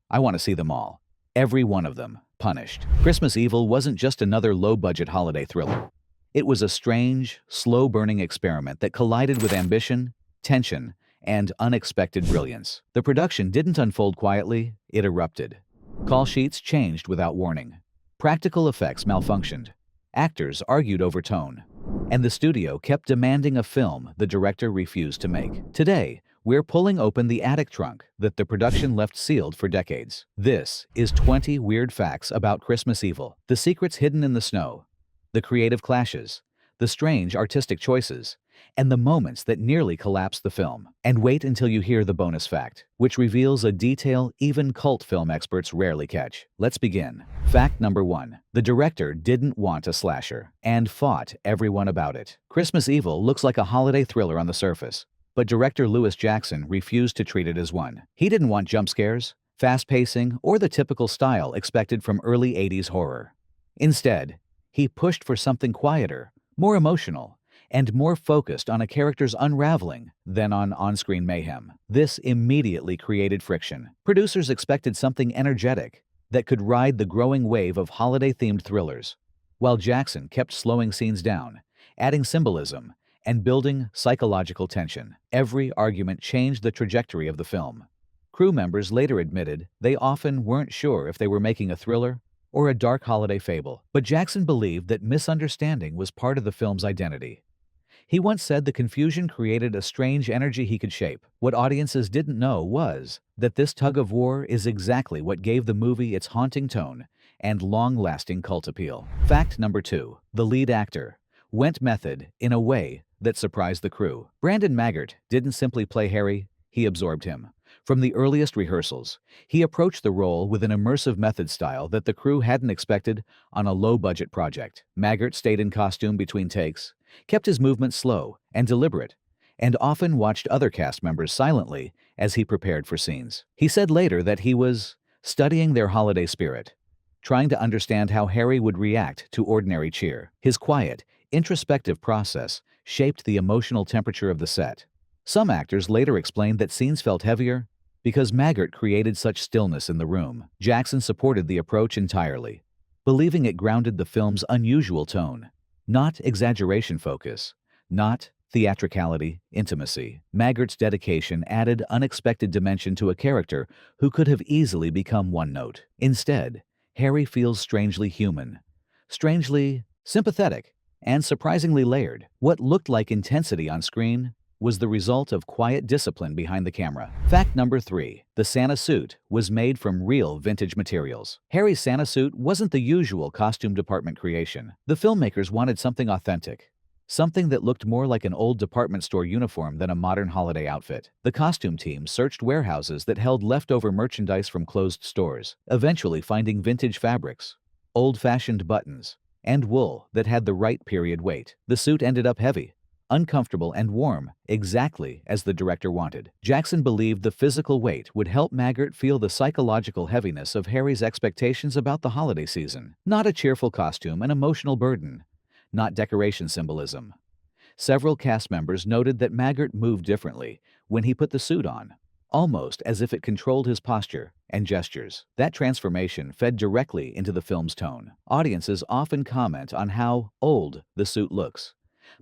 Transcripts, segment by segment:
I want to see them all. Every one of them, punished. Christmas Evil wasn't just another low-budget holiday thriller. It was a strange, slow-burning experiment that collided with ambition, tension, and unexpected brilliance. The production didn't unfold quietly, it erupted. Call sheets changed without warning. Practical effects malfunctioned. Actors argued over tone. And the studio kept demanding a film the director refused to make. Today, we're pulling open the attic trunk that the production left sealed for decades. This is 20 weird facts about Christmas Evil. The secrets hidden in the snow, the creative clashes, the strange artistic choices, and the moments that nearly collapsed the film. And wait until you hear the bonus fact, which reveals a detail even cult film experts rarely catch. Let's begin. Fact number 1. The director didn't want a slasher, and fought everyone about it. Christmas Evil looks like a holiday thriller on the surface, but director Lewis Jackson refused to treat it as one. He didn't want jump scares, fast pacing, or the typical style expected from early 80s horror. Instead, he pushed for something quieter, more emotional, and more focused on a character's unraveling than on on-screen mayhem. This immediately created friction. Producers expected something energetic that could ride the growing wave of holiday-themed thrillers, while Jackson kept slowing scenes down, adding symbolism, and building psychological tension. Every argument changed the trajectory of the film. Crew members later admitted they often weren't sure if they were making a thriller or a dark holiday fable, but Jackson believed that misunderstanding was part of the film's identity. He once said the confusion created a strange energy he could shape. What audiences didn't know was that this tug-of-war is exactly what gave the movie its haunting tone and long-lasting cult appeal. Fact number 2. The lead actor went method in a way that surprised the crew. Brandon Maggart didn't simply play Harry, he absorbed him. From the earliest rehearsals, he approached the role with an immersive method style that the crew hadn't expected on a low-budget project. Maggart stayed in costume between takes, kept his movements slow and deliberate, and often watched other cast members silently as he prepared for scenes. He said later that he was studying their holiday spirit, trying to understand how Harry would react to ordinary cheer. His quiet, introspective process shaped the emotional temperature of the set. Some actors later explained that scenes felt heavier because Maggart created such stillness in the room. Jackson supported the approach entirely, believing it grounded the film's unusual tone. Not exaggeration focus, not theatricality, intimacy. Maggart's dedication added unexpected dimension to a character who could have easily become one note. Instead, Harry feels strangely human, strangely sympathetic, and surprisingly layered. What looked like intensity on screen was the result of quiet discipline behind the camera. Fact number 3. The Santa suit was made from real vintage materials. Harry's Santa suit wasn't the usual costume department creation. The filmmakers wanted something authentic, something that looked more like an old department store uniform than a modern holiday outfit. The costume team searched warehouses that held leftover merchandise from closed stores, eventually finding vintage fabrics, old-fashioned buttons, and wool that had the right period weight. The suit ended up heavy, uncomfortable, and warm, exactly as the director wanted. Jackson believed the physical weight would help Maggart feel the psychological heaviness of Harry's expectations about the holiday season. Not a cheerful costume, an emotional burden, not decoration symbolism. Several cast members noted that Maggart moved differently when he put the suit on, almost as if it controlled his posture and gestures. That transformation fed directly into the film's tone. Audiences often comment on how old the suit looks,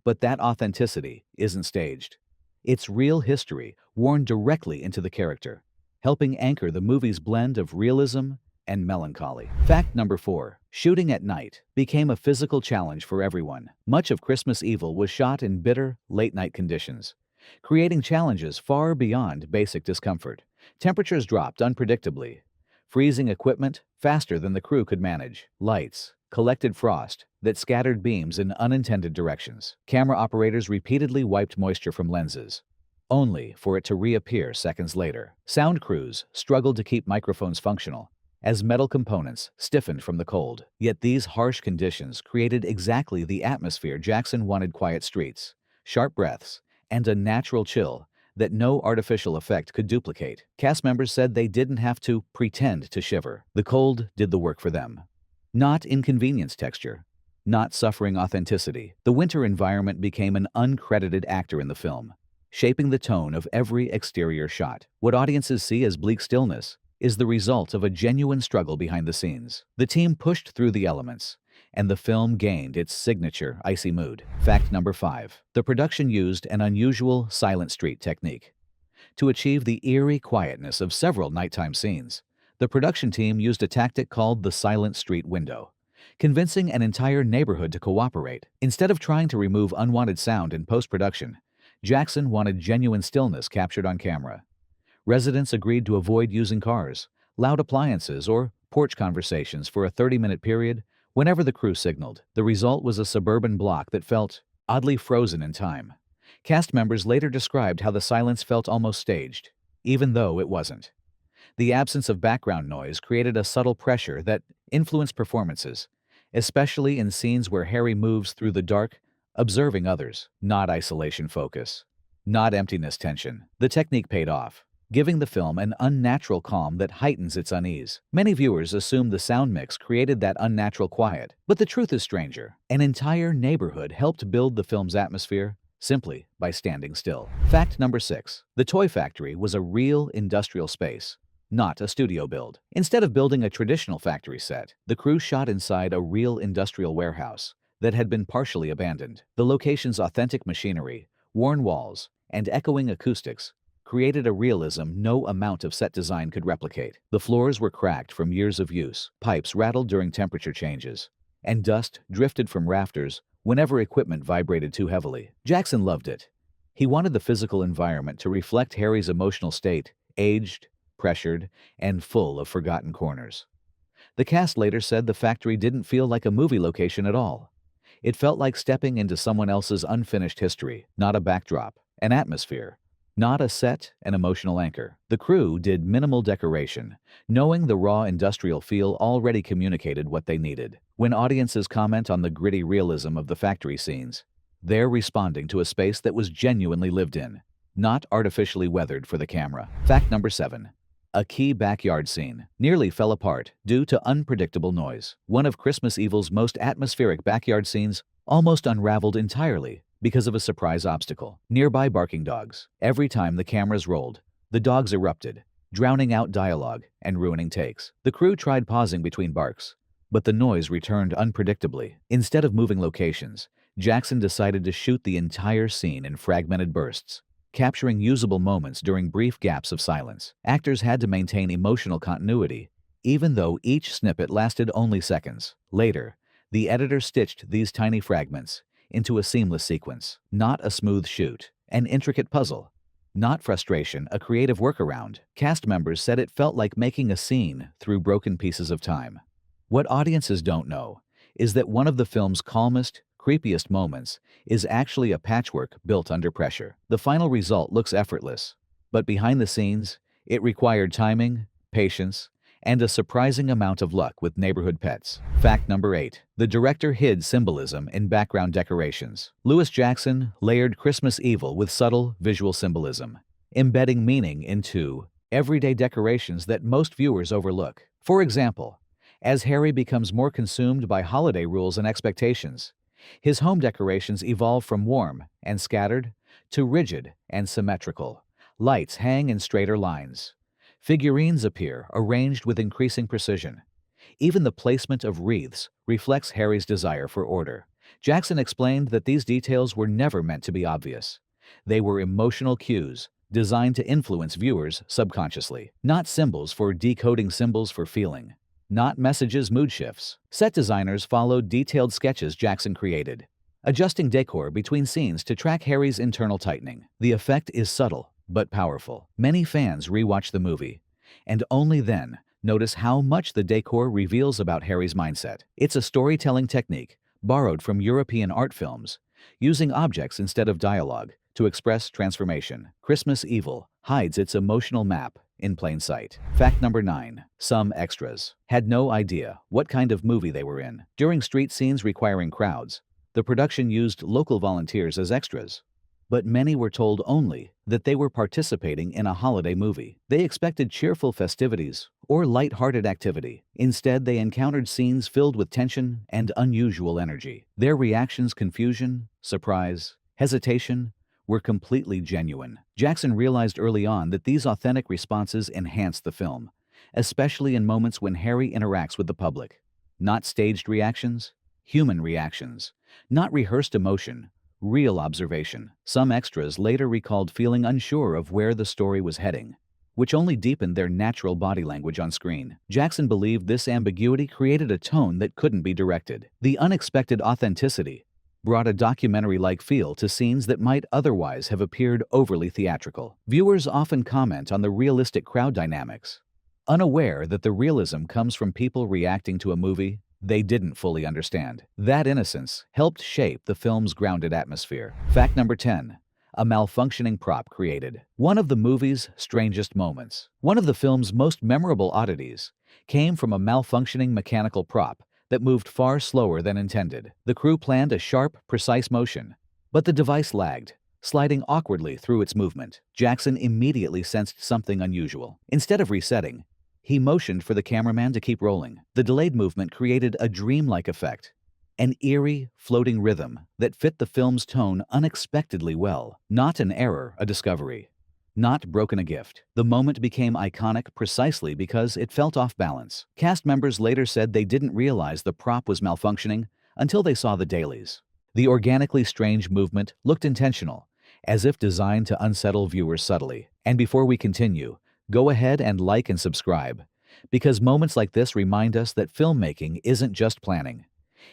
but that authenticity isn't staged. It's real history worn directly into the character, helping anchor the movie's blend of realism and melancholy. Fact number 4. Shooting at night became a physical challenge for everyone. Much of Christmas Evil was shot in bitter, late-night conditions, creating challenges far beyond basic discomfort. Temperatures dropped unpredictably, freezing equipment faster than the crew could manage. Lights collected frost that scattered beams in unintended directions. Camera operators repeatedly wiped moisture from lenses, only for it to reappear seconds later. Sound crews struggled to keep microphones functional as metal components stiffened from the cold. Yet these harsh conditions created exactly the atmosphere Jackson wanted: quiet streets, sharp breaths, and a natural chill that no artificial effect could duplicate. Cast members said they didn't have to pretend to shiver. The cold did the work for them. Not inconvenience texture, not suffering authenticity. The winter environment became an uncredited actor in the film, shaping the tone of every exterior shot. What audiences see as bleak stillness is the result of a genuine struggle behind the scenes. The team pushed through the elements, and the film gained its signature icy mood. Fact number 5. The production used an unusual silent street technique. To achieve the eerie quietness of several nighttime scenes, the production team used a tactic called the silent street window, convincing an entire neighborhood to cooperate. Instead of trying to remove unwanted sound in post-production, Jackson wanted genuine stillness captured on camera. Residents agreed to avoid using cars, loud appliances, or porch conversations for a 30-minute period whenever the crew signaled. The result was a suburban block that felt oddly frozen in time. Cast members later described how the silence felt almost staged, even though it wasn't. The absence of background noise created a subtle pressure that influenced performances, especially in scenes where Harry moves through the dark, observing others. Not isolation focus, not emptiness tension. The technique paid off, giving the film an unnatural calm that heightens its unease. Many viewers assume the sound mix created that unnatural quiet, but the truth is stranger. An entire neighborhood helped build the film's atmosphere simply by standing still. Fact number 6. The toy factory was a real industrial space, not a studio build. Instead of building a traditional factory set, the crew shot inside a real industrial warehouse that had been partially abandoned. The location's authentic machinery, worn walls, and echoing acoustics created a realism no amount of set design could replicate. The floors were cracked from years of use, pipes rattled during temperature changes, and dust drifted from rafters whenever equipment vibrated too heavily. Jackson loved it. He wanted the physical environment to reflect Harry's emotional state, aged, pressured, and full of forgotten corners. The cast later said the factory didn't feel like a movie location at all. It felt like stepping into someone else's unfinished history, not a backdrop, an atmosphere, not a set, an emotional anchor. The crew did minimal decoration, knowing the raw industrial feel already communicated what they needed. When audiences comment on the gritty realism of the factory scenes, they're responding to a space that was genuinely lived in, not artificially weathered for the camera. Fact number 7. A key backyard scene nearly fell apart due to unpredictable noise. One of Christmas Evil's most atmospheric backyard scenes almost unraveled entirely because of a surprise obstacle. Nearby barking dogs. Every time the cameras rolled, the dogs erupted, drowning out dialogue and ruining takes. The crew tried pausing between barks, but the noise returned unpredictably. Instead of moving locations, Jackson decided to shoot the entire scene in fragmented bursts, capturing usable moments during brief gaps of silence. Actors had to maintain emotional continuity, even though each snippet lasted only seconds. Later, the editor stitched these tiny fragments into a seamless sequence. Not a smooth shoot, an intricate puzzle. Not frustration, a creative workaround. Cast members said it felt like making a scene through broken pieces of time. What audiences don't know is that one of the film's calmest, creepiest moments is actually a patchwork built under pressure. The final result looks effortless, but behind the scenes, it required timing, patience, and a surprising amount of luck with neighborhood pets. Fact number 8. The director hid symbolism in background decorations. Lewis Jackson layered Christmas Evil with subtle visual symbolism, embedding meaning into everyday decorations that most viewers overlook. For example, as Harry becomes more consumed by holiday rules and expectations, his home decorations evolve from warm and scattered to rigid and symmetrical. Lights hang in straighter lines. Figurines appear, arranged with increasing precision. Even the placement of wreaths reflects Harry's desire for order. Jackson explained that these details were never meant to be obvious. They were emotional cues designed to influence viewers subconsciously, not symbols for decoding symbols for feeling, not messages, mood shifts. Set designers followed detailed sketches Jackson created, adjusting decor between scenes to track Harry's internal tightening. The effect is subtle but powerful. Many fans rewatch the movie, and only then notice how much the decor reveals about Harry's mindset. It's a storytelling technique borrowed from European art films, using objects instead of dialogue to express transformation. Christmas Evil hides its emotional map in plain sight. Fact number 9. Some extras had no idea what kind of movie they were in. During street scenes requiring crowds, the production used local volunteers as extras, but many were told only that they were participating in a holiday movie. They expected cheerful festivities or light-hearted activity. Instead, they encountered scenes filled with tension and unusual energy. Their reactions, confusion, surprise, hesitation, were completely genuine. Jackson realized early on that these authentic responses enhanced the film, especially in moments when Harry interacts with the public. Not staged reactions, human reactions. Not rehearsed emotion, real observation. Some extras later recalled feeling unsure of where the story was heading, which only deepened their natural body language on screen. Jackson believed this ambiguity created a tone that couldn't be directed. The unexpected authenticity brought a documentary-like feel to scenes that might otherwise have appeared overly theatrical. Viewers often comment on the realistic crowd dynamics, unaware that the realism comes from people reacting to a movie they didn't fully understand. That innocence helped shape the film's grounded atmosphere. Fact number 10. A malfunctioning prop created one of the movie's strangest moments. One of the film's most memorable oddities came from a malfunctioning mechanical prop that moved far slower than intended. The crew planned a sharp, precise motion, but the device lagged, sliding awkwardly through its movement. Jackson immediately sensed something unusual. Instead of resetting, he motioned for the cameraman to keep rolling. The delayed movement created a dreamlike effect, an eerie, floating rhythm that fit the film's tone unexpectedly well. Not an error, a discovery. Not broken a gift. The moment became iconic precisely because it felt off balance. Cast members later said they didn't realize the prop was malfunctioning until they saw the dailies. The organically strange movement looked intentional, as if designed to unsettle viewers subtly. And before we continue, go ahead and like and subscribe, because moments like this remind us that filmmaking isn't just planning.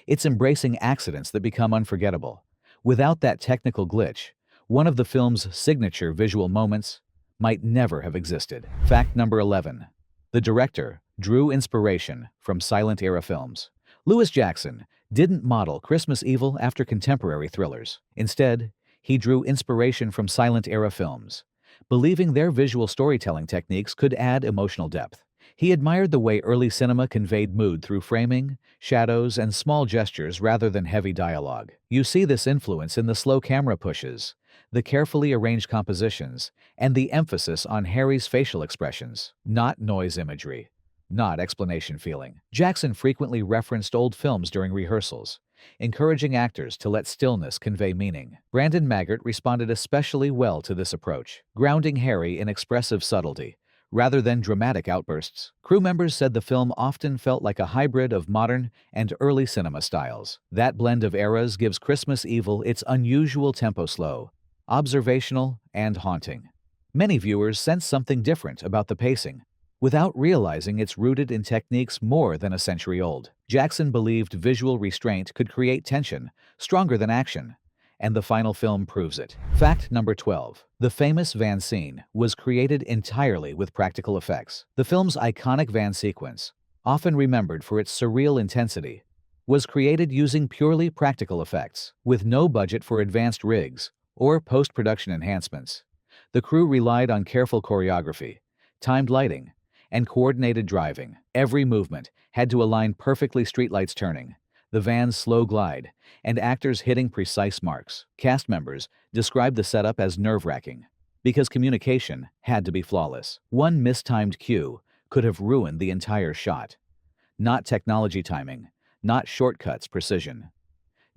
It's embracing accidents that become unforgettable. Without that technical glitch, one of the film's signature visual moments might never have existed. Fact number 11. The director drew inspiration from silent-era films. Lewis Jackson didn't model Christmas Evil after contemporary thrillers. Instead, he drew inspiration from silent-era films, believing their visual storytelling techniques could add emotional depth. He admired the way early cinema conveyed mood through framing, shadows, and small gestures rather than heavy dialogue. You see this influence in the slow camera pushes, the carefully arranged compositions, and the emphasis on Harry's facial expressions. Not noise imagery, not explanation feeling. Jackson frequently referenced old films during rehearsals, encouraging actors to let stillness convey meaning. Brandon Maggart responded especially well to this approach, grounding Harry in expressive subtlety rather than dramatic outbursts. Crew members said the film often felt like a hybrid of modern and early cinema styles. That blend of eras gives Christmas Evil its unusual tempo: slow, observational, and haunting. Many viewers sense something different about the pacing, without realizing it's rooted in techniques more than a century old. Jackson believed visual restraint could create tension stronger than action, and the final film proves it. Fact number 12. The famous van scene was created entirely with practical effects. The film's iconic van sequence, often remembered for its surreal intensity, was created using purely practical effects, with no budget for advanced rigs or post-production enhancements. The crew relied on careful choreography, timed lighting, and coordinated driving. Every movement had to align perfectly: streetlights turning, the van's slow glide, and actors hitting precise marks. Cast members described the setup as nerve-wracking because communication had to be flawless. One mistimed cue could have ruined the entire shot. Not technology timing, not shortcuts precision.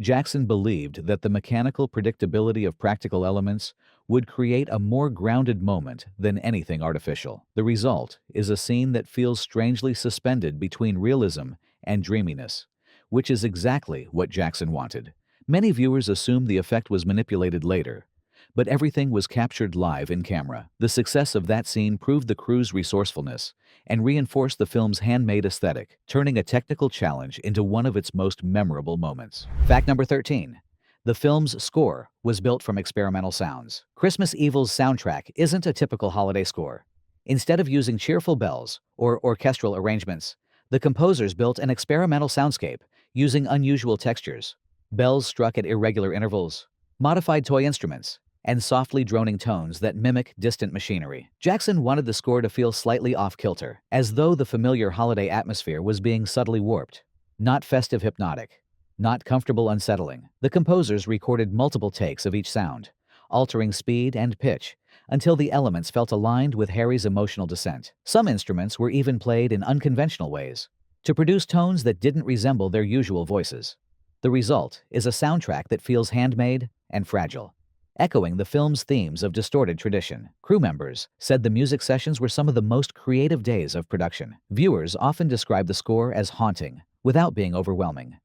Jackson believed that the mechanical predictability of practical elements would create a more grounded moment than anything artificial. The result is a scene that feels strangely suspended between realism and dreaminess, which is exactly what Jackson wanted. Many viewers assumed the effect was manipulated later, but everything was captured live in camera. The success of that scene proved the crew's resourcefulness and reinforced the film's handmade aesthetic, turning a technical challenge into one of its most memorable moments. Fact number 13. The film's score was built from experimental sounds. Christmas Evil's soundtrack isn't a typical holiday score. Instead of using cheerful bells or orchestral arrangements, the composers built an experimental soundscape using unusual textures. Bells struck at irregular intervals, modified toy instruments, and softly droning tones that mimic distant machinery. Jackson wanted the score to feel slightly off-kilter, as though the familiar holiday atmosphere was being subtly warped. Not festive hypnotic, not comfortable unsettling. The composers recorded multiple takes of each sound, altering speed and pitch until the elements felt aligned with Harry's emotional descent. Some instruments were even played in unconventional ways to produce tones that didn't resemble their usual voices. The result is a soundtrack that feels handmade and fragile. echoing the film's themes of distorted tradition. Crew members said the music sessions were some of the most creative days of production. Viewers often describe the score as haunting, without being overwhelming.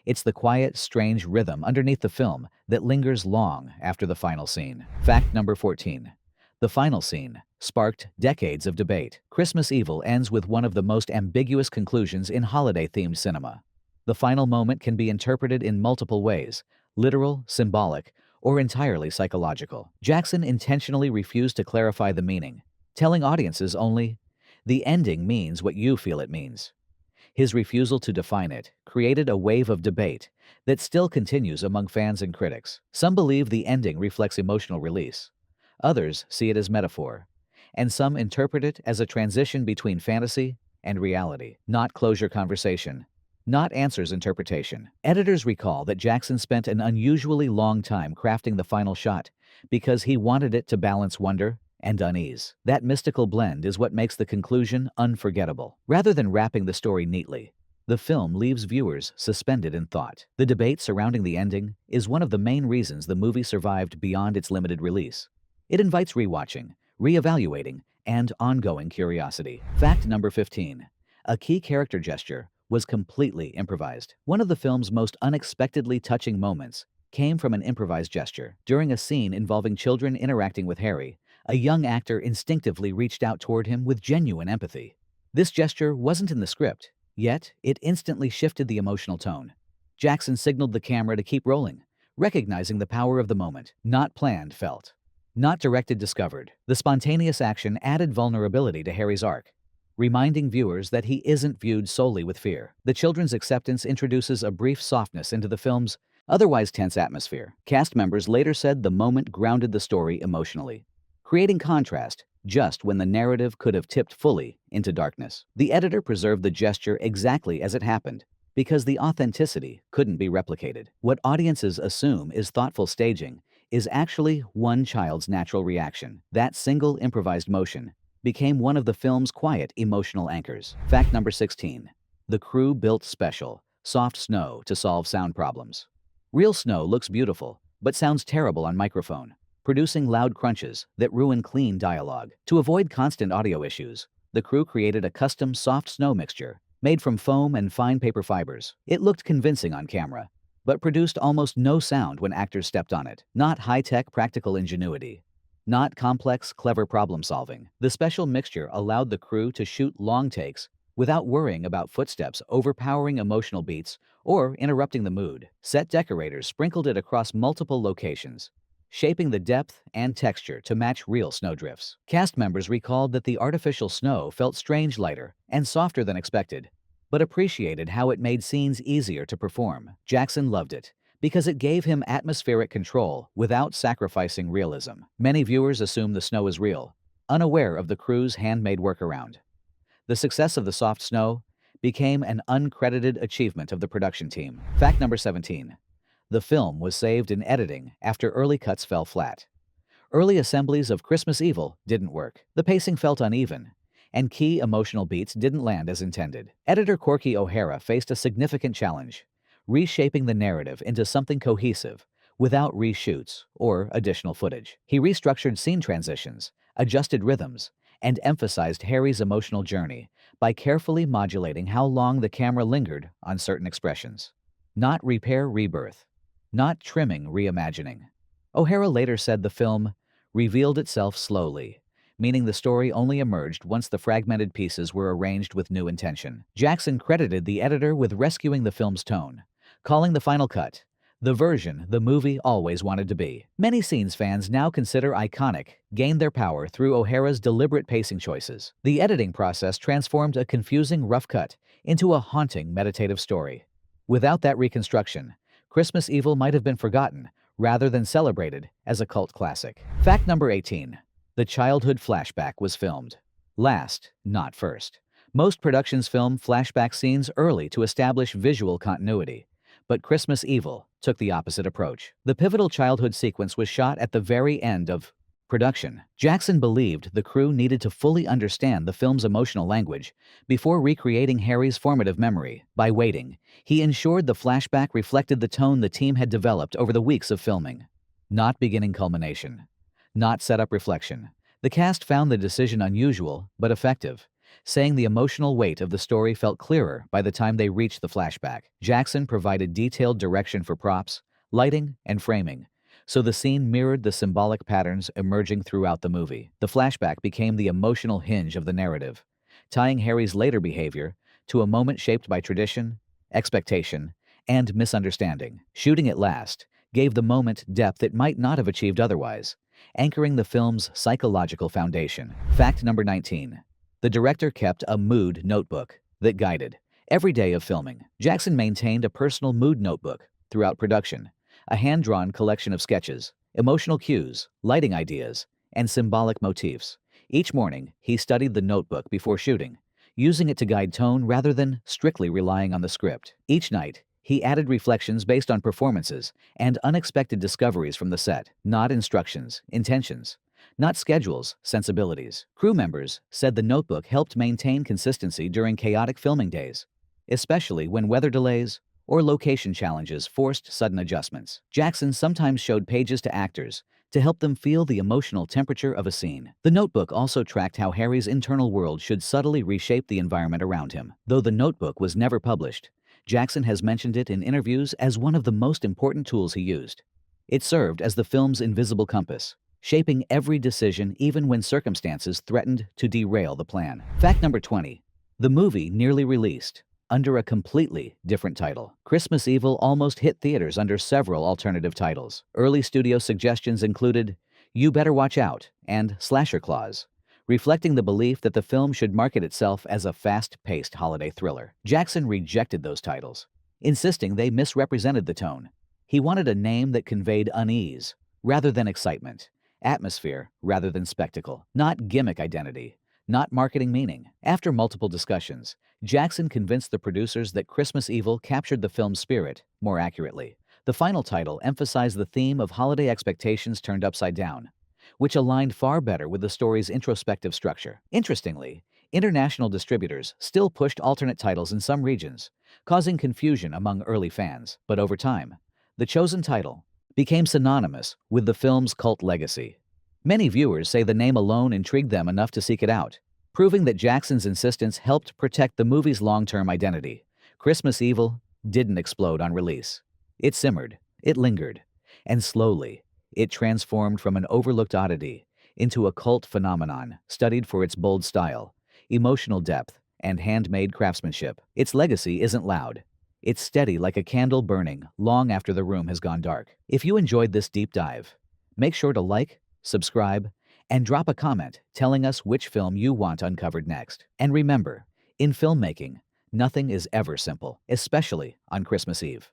It's the quiet, strange rhythm underneath the film that lingers long after the final scene. Fact number 14. The final scene sparked decades of debate. Christmas Evil ends with one of the most ambiguous conclusions in holiday-themed cinema. The final moment can be interpreted in multiple ways: literal, symbolic, or entirely psychological. Jackson intentionally refused to clarify the meaning, telling audiences only, "The ending means what you feel it means." His refusal to define it created a wave of debate that still continues among fans and critics. Some believe the ending reflects emotional release. Others see it as metaphor. And some interpret it as a transition between fantasy and reality, not closure conversation, not answers interpretation. Editors recall that Jackson spent an unusually long time crafting the final shot because he wanted it to balance wonder and unease. That mystical blend is what makes the conclusion unforgettable. Rather than wrapping the story neatly, the film leaves viewers suspended in thought. The debate surrounding the ending is one of the main reasons the movie survived beyond its limited release. It invites rewatching, reevaluating, and ongoing curiosity. Fact number 15. A key character gesture was completely improvised. One of the film's most unexpectedly touching moments came from an improvised gesture. During a scene involving children interacting with Harry, a young actor instinctively reached out toward him with genuine empathy. This gesture wasn't in the script, yet it instantly shifted the emotional tone. Jackson signaled the camera to keep rolling, recognizing the power of the moment. Not planned, felt. Not directed, discovered. The spontaneous action added vulnerability to Harry's arc, reminding viewers that he isn't viewed solely with fear. The children's acceptance introduces a brief softness into the film's otherwise tense atmosphere. Cast members later said the moment grounded the story emotionally, creating contrast just when the narrative could have tipped fully into darkness. The editor preserved the gesture exactly as it happened because the authenticity couldn't be replicated. What audiences assume is thoughtful staging is actually one child's natural reaction. That single improvised motion became one of the film's quiet emotional anchors. Fact number 16. The crew built special, soft snow to solve sound problems. Real snow looks beautiful, but sounds terrible on microphone, producing loud crunches that ruin clean dialogue. To avoid constant audio issues, the crew created a custom soft snow mixture made from foam and fine paper fibers. It looked convincing on camera, but produced almost no sound when actors stepped on it. Not high-tech practical ingenuity, not complex, clever problem-solving. The special mixture allowed the crew to shoot long takes without worrying about footsteps overpowering emotional beats or interrupting the mood. Set decorators sprinkled it across multiple locations, shaping the depth and texture to match real snowdrifts. Cast members recalled that the artificial snow felt strange lighter and softer than expected, but appreciated how it made scenes easier to perform. Jackson loved it because it gave him atmospheric control without sacrificing realism. Many viewers assume the snow is real, unaware of the crew's handmade workaround. The success of the soft snow became an uncredited achievement of the production team. Fact number 17. The film was saved in editing after early cuts fell flat. Early assemblies of Christmas Evil didn't work. The pacing felt uneven, and key emotional beats didn't land as intended. Editor Corky O'Hara faced a significant challenge, reshaping the narrative into something cohesive without reshoots or additional footage. He restructured scene transitions, adjusted rhythms, and emphasized Harry's emotional journey by carefully modulating how long the camera lingered on certain expressions. Not repair, rebirth. Not trimming, reimagining. O'Hara later said the film revealed itself slowly, meaning the story only emerged once the fragmented pieces were arranged with new intention. Jackson credited the editor with rescuing the film's tone, calling the final cut the version the movie always wanted to be. Many scenes fans now consider iconic gained their power through O'Hara's deliberate pacing choices. The editing process transformed a confusing rough cut into a haunting meditative story. Without that reconstruction, Christmas Evil might have been forgotten rather than celebrated as a cult classic. Fact number 18. The childhood flashback was filmed last, not first. Most productions film flashback scenes early to establish visual continuity, but Christmas Evil took the opposite approach. The pivotal childhood sequence was shot at the very end of production. Jackson believed the crew needed to fully understand the film's emotional language before recreating Harry's formative memory. By waiting, he ensured the flashback reflected the tone the team had developed over the weeks of filming. not beginning culmination, not setup reflection. The cast found the decision unusual but effective, saying the emotional weight of the story felt clearer by the time they reached the flashback. Jackson provided detailed direction for props, lighting, and framing, so the scene mirrored the symbolic patterns emerging throughout the movie. The flashback became the emotional hinge of the narrative, tying Harry's later behavior to a moment shaped by tradition, expectation, and misunderstanding. Shooting it last gave the moment depth it might not have achieved otherwise, anchoring the film's psychological foundation. Fact number 19. The director kept a mood notebook that guided every day of filming. Jackson maintained a personal mood notebook throughout production, a hand-drawn collection of sketches, emotional cues, lighting ideas, and symbolic motifs. Each morning, he studied the notebook before shooting, using it to guide tone rather than strictly relying on the script. Each night, he added reflections based on performances and unexpected discoveries from the set, not instructions, intentions, not schedules, sensibilities. Crew members said the notebook helped maintain consistency during chaotic filming days, especially when weather delays or location challenges forced sudden adjustments. Jackson sometimes showed pages to actors to help them feel the emotional temperature of a scene. The notebook also tracked how Harry's internal world should subtly reshape the environment around him. Though the notebook was never published, Jackson has mentioned it in interviews as one of the most important tools he used. It served as the film's invisible compass, shaping every decision even when circumstances threatened to derail the plan. Fact number 20. The movie nearly released under a completely different title. Christmas Evil almost hit theaters under several alternative titles. Early studio suggestions included You Better Watch Out and Slasher Clause, reflecting the belief that the film should market itself as a fast-paced holiday thriller. Jackson rejected those titles, insisting they misrepresented the tone. He wanted a name that conveyed unease rather than excitement, atmosphere rather than spectacle, not gimmick identity, not marketing meaning. After multiple discussions, Jackson convinced the producers that Christmas Evil captured the film's spirit more accurately. The final title emphasized the theme of holiday expectations turned upside down, which aligned far better with the story's introspective structure. Interestingly, international distributors still pushed alternate titles in some regions, causing confusion among early fans. But over time, the chosen title became synonymous with the film's cult legacy. Many viewers say the name alone intrigued them enough to seek it out, proving that Jackson's insistence helped protect the movie's long-term identity. Christmas Evil didn't explode on release. It simmered, it lingered, and slowly, it transformed from an overlooked oddity into a cult phenomenon studied for its bold style, emotional depth, and handmade craftsmanship. Its legacy isn't loud. It's steady like a candle burning long after the room has gone dark. If you enjoyed this deep dive, make sure to like, subscribe, and drop a comment telling us which film you want uncovered next. And remember, in filmmaking, nothing is ever simple, especially on Christmas Eve.